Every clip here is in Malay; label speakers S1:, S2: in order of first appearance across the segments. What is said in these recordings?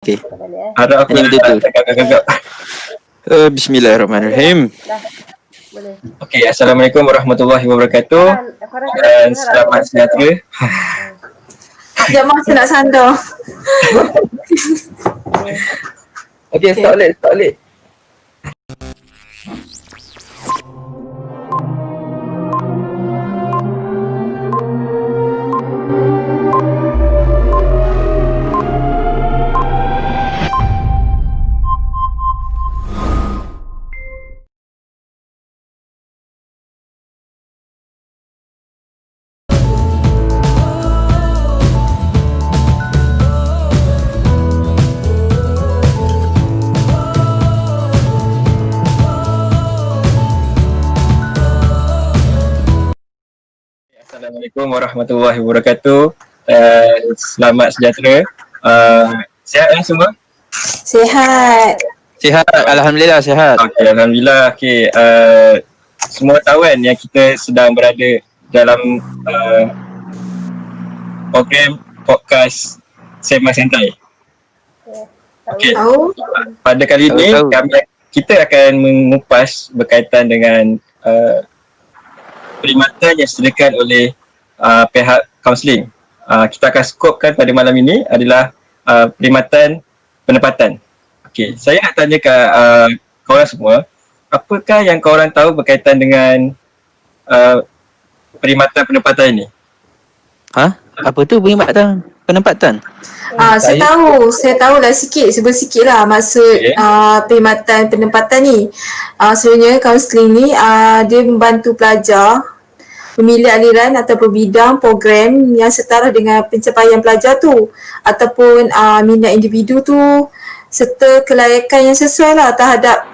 S1: Okey.
S2: Harap aku
S1: Yang betul.
S2: cakap.
S1: Bismillahirrahmanirrahim.
S3: Boleh.
S2: Okey, Assalamualaikum warahmatullahi wabarakatuh. Dan selamat sejahtera.
S4: Sekejap masa nak sandar.
S5: Okey, start balik.
S2: Assalamualaikum warahmatullahi wabarakatuh. Selamat sejahtera. Sihat semua?
S4: Sihat.
S1: Sihat, alhamdulillah sihat.
S2: Okey, alhamdulillah. Okey, semua tahu kan yang kita sedang berada dalam program podcast Sembang Santai. Okey.
S4: Tahu?
S2: Pada kali ini
S1: Tahu.
S2: kita akan mengupas berkaitan dengan perkhidmatan yang disediakan oleh pihak kaunseling. Kita akan skopkan pada malam ini adalah perkhidmatan penempatan. Okey, saya nak tanya ke korang semua, apakah yang korang tahu berkaitan dengan perkhidmatan penempatan ini?
S1: Apa tu perkhidmatan penempatan?
S4: Saya tahulah sikit lah maksud perkhidmatan penempatan ni. Sebenarnya kaunseling ni dia membantu pelajar memilih aliran ataupun bidang program yang setara dengan pencapaian pelajar tu ataupun minat individu tu serta kelayakan yang sesuai lah terhadap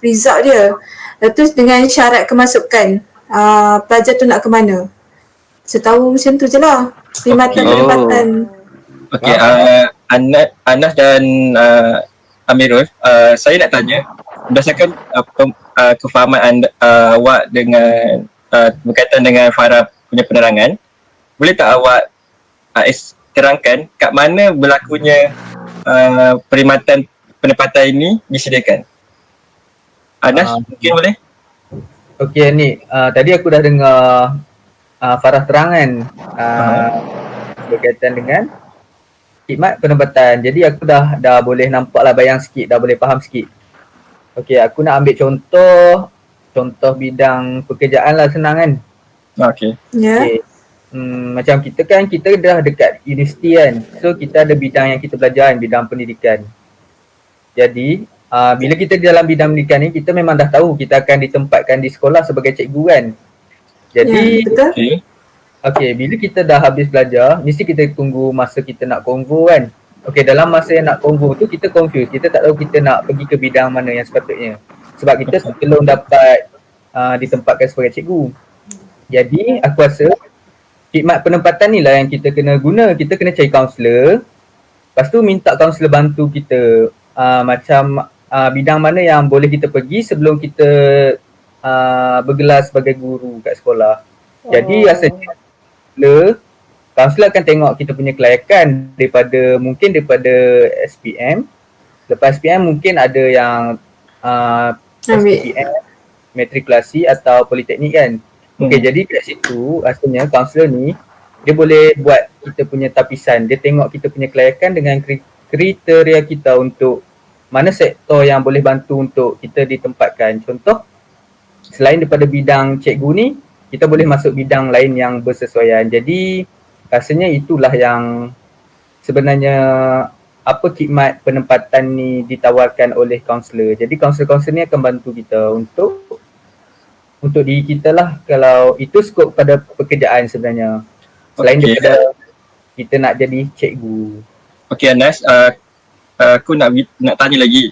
S4: result dia. Lepas dengan syarat kemasukan pelajar tu nak ke mana. Setahu macam tu je lah perkhidmatan penempatan.
S2: Okey, Anas dan Amirul, saya nak tanya berdasarkan kefahaman awak dengan berkaitan dengan Farah punya penerangan, boleh tak awak terangkan kat mana berlakunya perkhidmatan penempatan ini disediakan? Anas, mungkin boleh?
S5: Okey ni, tadi aku dah dengar Farah terangan berkaitan dengan khidmat penempatan. Jadi aku dah boleh nampak lah bayang sikit, dah boleh faham sikit. Okey, aku nak ambil contoh bidang pekerjaan lah, senang kan?
S2: Okey.
S4: Ya.
S5: Okay. Macam kita dah dekat universiti kan. So kita ada bidang yang kita belajar kan, bidang pendidikan. Jadi bila kita di dalam bidang pendidikan ni, kita memang dah tahu kita akan ditempatkan di sekolah sebagai cikgu kan. Jadi
S4: betul.
S5: Okey, bila kita dah habis belajar, mesti kita tunggu masa kita nak konvo kan. Okey, dalam masa yang nak konvo tu kita confused. Kita tak tahu kita nak pergi ke bidang mana yang sepatutnya. Sebab kita belum dapat ditempatkan sebagai cikgu. Jadi aku rasa khidmat penempatan ni lah yang kita kena guna. Kita kena cari kaunselor. Lepas tu minta kaunselor bantu kita macam bidang mana yang boleh kita pergi sebelum kita bergelar sebagai guru kat sekolah. Jadi rasanya kaunselor akan tengok kita punya kelayakan daripada SPM. Lepas SPM mungkin ada yang SPM, matrikulasi atau politeknik kan. Okey, jadi kat situ rasanya kaunselor ni dia boleh buat kita punya tapisan. Dia tengok kita punya kelayakan dengan kriteria kita untuk mana sektor yang boleh bantu untuk kita ditempatkan. Contoh, selain daripada bidang cikgu ni, kita boleh masuk bidang lain yang bersesuaian. Jadi rasanya itulah yang sebenarnya apa khidmat penempatan ni ditawarkan oleh kaunselor. Jadi kaunselor-kaunselor ni akan bantu kita untuk diri kita lah, kalau itu skop pada pekerjaan sebenarnya. Selain daripada kita nak jadi cikgu.
S2: Okey Anas, aku nak tanya lagi.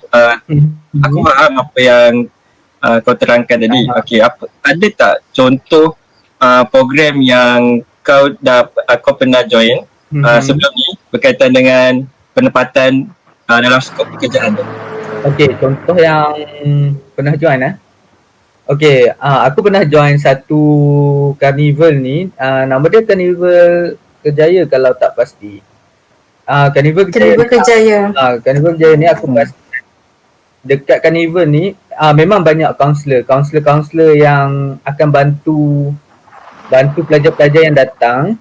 S2: Aku faham apa yang kau terangkan tadi. Okey, ada tak contoh program yang kau pernah join sebelum ni berkaitan dengan penempatan dalam skop pekerjaan tu?
S5: Okey, contoh yang pernah join Okey, aku pernah join satu karnival ni, nama dia Karnival Kerjaya kalau tak pasti. Carnival
S4: Carnival Kerjaya.
S5: Carnival Kerjaya ni aku rasa dekat Carnival ni memang banyak kaunselor yang akan bantu pelajar-pelajar yang datang.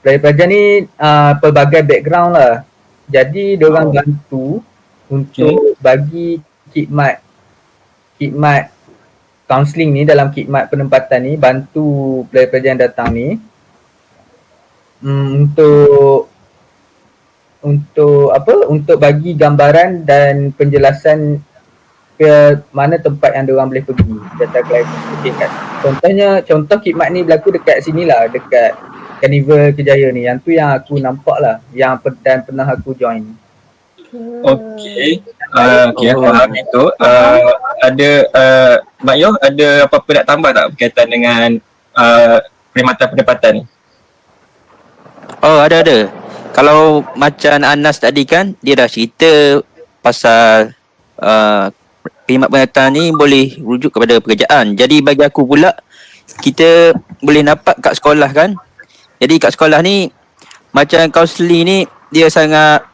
S5: Pelajar-pelajar ni pelbagai background lah. Jadi diorang bantu untuk bagi khidmat kaunseling ni, dalam khidmat penempatan ni, bantu pelajar-pelajar yang datang ni untuk bagi gambaran dan penjelasan ke mana tempat yang diorang boleh pergi. Contoh khidmat ni berlaku dekat sini lah, dekat Carnival Kerjaya ni. Yang tu yang aku nampak lah, yang pernah aku join.
S2: Okey. Aku faham itu. Ada Mak Yoh, ada apa-apa nak tambah tak berkaitan dengan perkhidmatan penempatan ni?
S1: Oh, ada. Kalau macam Anas tadi kan, dia dah cerita pasal perkhidmatan penempatan ni boleh rujuk kepada pekerjaan. Jadi bagi aku pula, kita boleh nampak kat sekolah kan. Jadi kat sekolah ni, macam kaunseling ni, dia sangat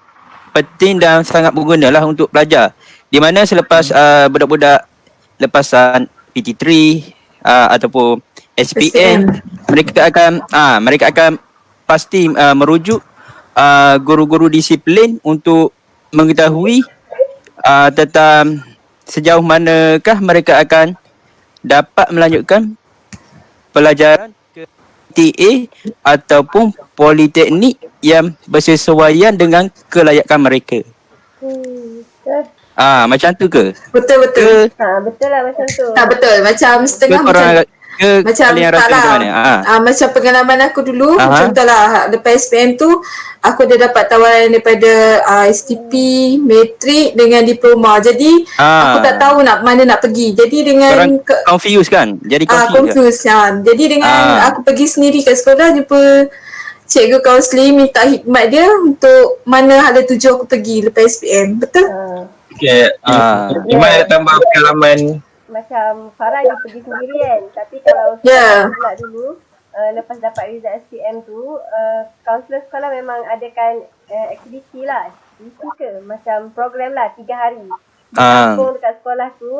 S1: penting dan sangat berguna lah untuk pelajar. Di mana selepas budak-budak lepasan PT3 ataupun SPM, mereka akan pasti merujuk guru-guru disiplin untuk mengetahui tentang sejauh manakah mereka akan dapat melanjutkan pelajaran ke TA ataupun politeknik yang bersesuaian dengan kelayakan mereka. Macam tu ke?
S4: Betul.
S3: Betul lah macam tu.
S4: Betul. Macam setengah macam
S1: kalian rasa macam mana?
S4: Macam pengalaman aku dulu, contohlah lepas SPM tu aku dah dapat tawaran daripada STP, matrik dengan diploma. Jadi aku tak tahu mana nak pergi. Jadi dengan
S1: confused kan? Jadi
S4: confused kan? Jadi dengan aku pergi sendiri kat sekolah, jumpa cikgu kaunseling, minta hikmat dia untuk mana hala tuju aku pergi lepas SPM. Betul?
S2: Okay. Iman ada tambah pengalaman.
S3: Macam Farah dia pergi sendiri kan. Tapi kalau sekolah dulu, lepas dapat result SPM tu, kaunselor sekolah memang adakan aktiviti lah. Aktiviti ke? Macam program lah 3 hari. Kampung dekat sekolah tu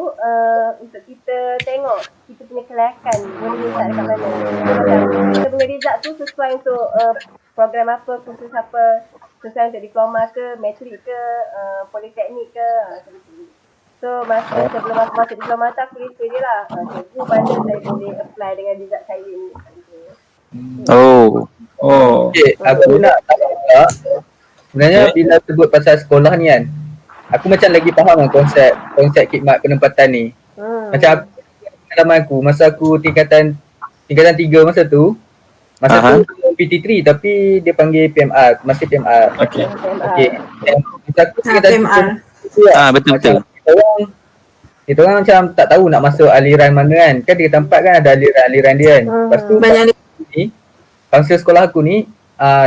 S3: untuk kita tengok kita punya kelayakan boleh result dekat mana. Macam kita punya result tu sesuai untuk program apa, kursus apa, sesuai untuk diploma ke, matrik ke, politeknik ke, so sebelum aku masuk diploma tu aku refer dia lah, cikgu mana saya boleh apply dengan result saya ni.
S5: Okay, aku nak tanya pula, sebenarnya bila sebut pasal sekolah ni kan, aku macam lagi faham lah konsep khidmat penempatan ni. Macam aku, pengalaman aku, masa aku tingkatan 3 masa tu PT3 tapi dia panggil PMR, masih PMR. Okay. Masa aku tingkatan
S4: PMR.
S1: Betul.
S5: Kita orang macam tak tahu nak masuk aliran mana kan. Kan di tempat kan ada aliran dia kan. Lepas tu kaunselor sekolah aku ni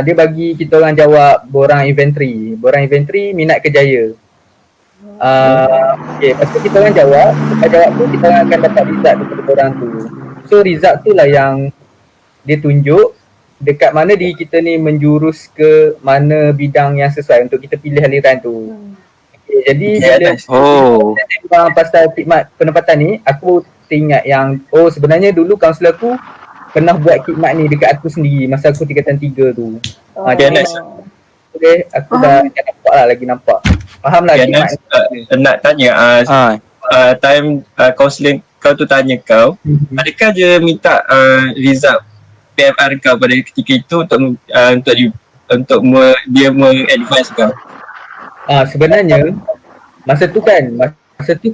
S5: dia bagi kita orang jawab borang inventory. Borang inventory minat kerjaya. Lepas tu kita orang jawab tu kita orang akan dapat result daripada borang tu. So result tu lah yang dia tunjuk dekat mana diri kita ni menjurus ke mana bidang yang sesuai untuk kita pilih aliran tu. Jadi bila pasal khidmat penempatan ni, aku teringat yang sebenarnya dulu kaunselor aku pernah buat khidmat ni dekat aku sendiri masa aku tingkatan 3 tu. Aku dah nampak. Faham lah khidmat ni.
S2: Nak tanya time kaunseling kau tu tanya kau, adakah dia minta result PMR kau pada ketika itu untuk dia advance kau?
S5: Sebenarnya masa tu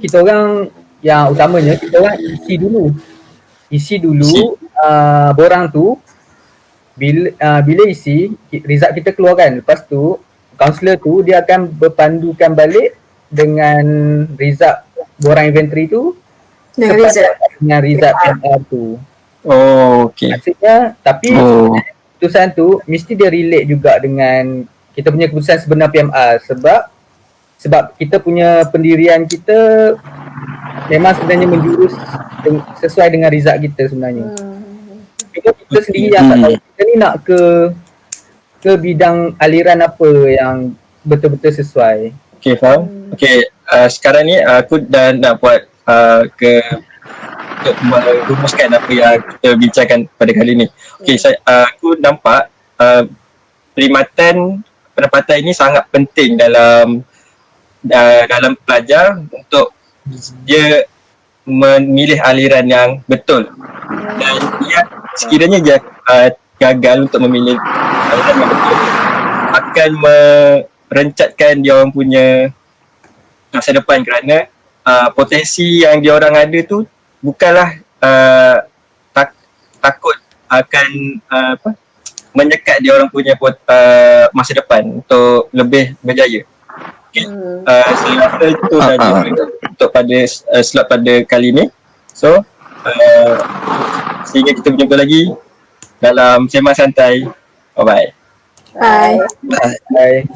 S5: kita orang yang utamanya kita orang isi dulu borang tu. Bila isi result kita keluar kan, lepas tu kaunselor tu dia akan berpandukan balik dengan result borang inventory tu dengan result PMR tu. Maksudnya tapi keputusan tu mesti dia relate juga dengan kita punya keputusan sebenar PMR sebab kita punya pendirian kita memang sebenarnya menjurus sesuai dengan result kita sebenarnya. Cuma kita sendiri yang tak tahu kita ni nak ke ke bidang aliran apa yang betul-betul sesuai.
S2: Okay, faham. Okay, sekarang ni aku dah nak buat untuk merumuskan apa yang kita bincangkan pada kali ni. Okay, aku nampak perkhidmatan pendapatan ini sangat penting dalam pelajar untuk dia memilih aliran yang betul, dan dia sekiranya dia gagal untuk memilih aliran yang betul akan merencatkan dia orang punya masa depan, kerana potensi yang dia orang ada tu bukanlah takut akan menyekat dia orang punya masa depan untuk lebih berjaya. Okay. Saya rasa itu saja untuk pada slot pada kali ni. So sehingga kita berjumpa lagi dalam Sembang Santai. Bye-bye.
S4: Bye.
S5: Bye.